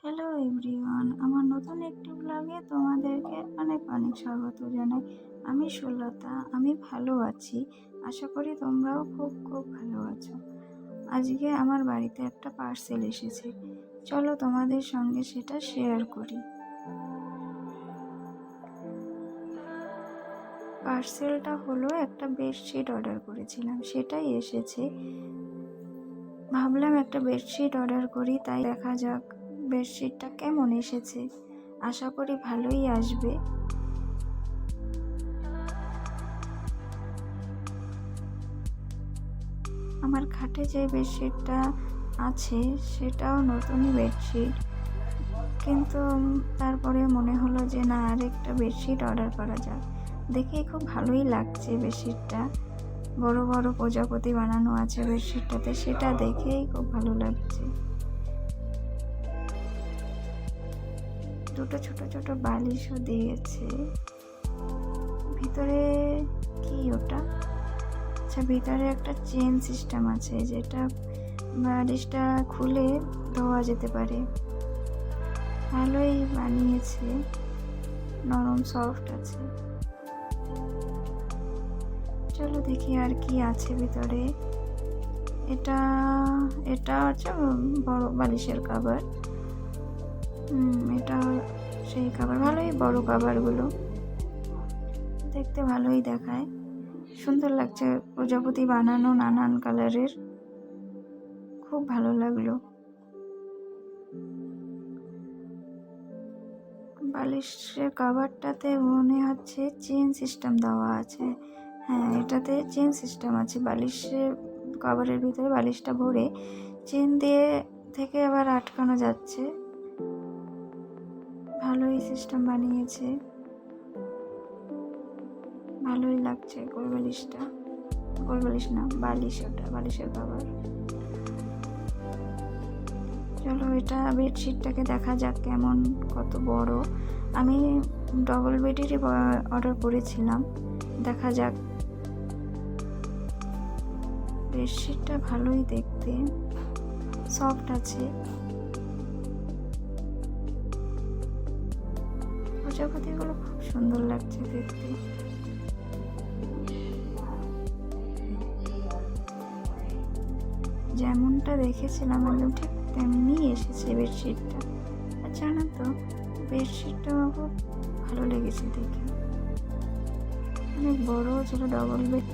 Hello everyone, আমার নতুন একটি ব্লগে তোমাদেরকে অনেক অনেক স্বাগত জানাই। আমি সুলতা, আমি ভালো আছি। আশা করি তোমরাও খুব খুব ভালো আছো। আজকে আমার বাড়িতে একটা পার্সেল এসেছে, চলো তোমাদের সঙ্গে সেটা শেয়ার করি। পার্সেলটা হলো একটা বেডশিট অর্ডার করেছিলাম, সেটাই এসেছে। ভাবলাম একটা বেডশিট অর্ডার করি, তাই দেখা যাক বেডশিটটা কেমন এসেছে। আশা করি ভালোই আসবে। আমার খাটে যে বেডশিটটা আছে সেটাও নতুনই বেডশিট, কিন্তু তারপরে মনে হলো যে না, আরেকটা বেডশিট অর্ডার করা যাক। দেখেই খুব ভালোই লাগছে বেডশিটটা, বড় বড় প্রজাপতি বানানো আছে বেডশিটটাতে, সেটা দেখেই খুব ভালো লাগছে। দুটো ছোট ছোট বালিশও দিয়েছে। ভিতরে কি ওটা? আচ্ছা, ভিতরে একটা চেন সিস্টেম আছে, যেটা বালিশটা খুলে ধোয়া যেতে পারে। ভালোই বানিয়েছে, নরম সফট আছে। চলো দেখি আর কি আছে ভিতরে। এটা এটা হচ্ছে বড় বালিশের কভার। এটা সেই কভার, ভালোই বড় কভারগুলো, দেখতে ভালোই দেখায়, সুন্দর লাগছে। প্রজাপতি বানানো নানান কালারের, খুব ভালো লাগলো। বালিশের কভারটাতে মনে হচ্ছে চেন সিস্টেম দেওয়া আছে। হ্যাঁ, এটাতে চেন সিস্টেম আছে। বালিশের কভারের ভিতরে বালিশটা ভরে চেন দিয়ে থেকে আবার আটকানো যাচ্ছে। ভালোই সিস্টেম বানিয়েছে, ভালোই লাগছে। গোলবালিশটা, গোলবালিশ না, বালিশ, ওটা বালিশের কভার। চলো এটা বেডশিটটাকে দেখা যাক কেমন, কত বড়। আমি ডবল বেডেরই অর্ডার করেছিলাম, দেখা যাক। বেডশিটটা ভালোই দেখতে, সফট আছে। প্রজাপতিগুলো খুব সুন্দর লাগছে দেখতে। যেমনটা দেখেছিলাম একদম ঠিক তেমনি এসেছে বেডশিটটা। আর জানো তো, বেডশিটটা আমার খুব ভালো লেগেছে দেখে। অনেক বড় ছিল, ডবল বেড।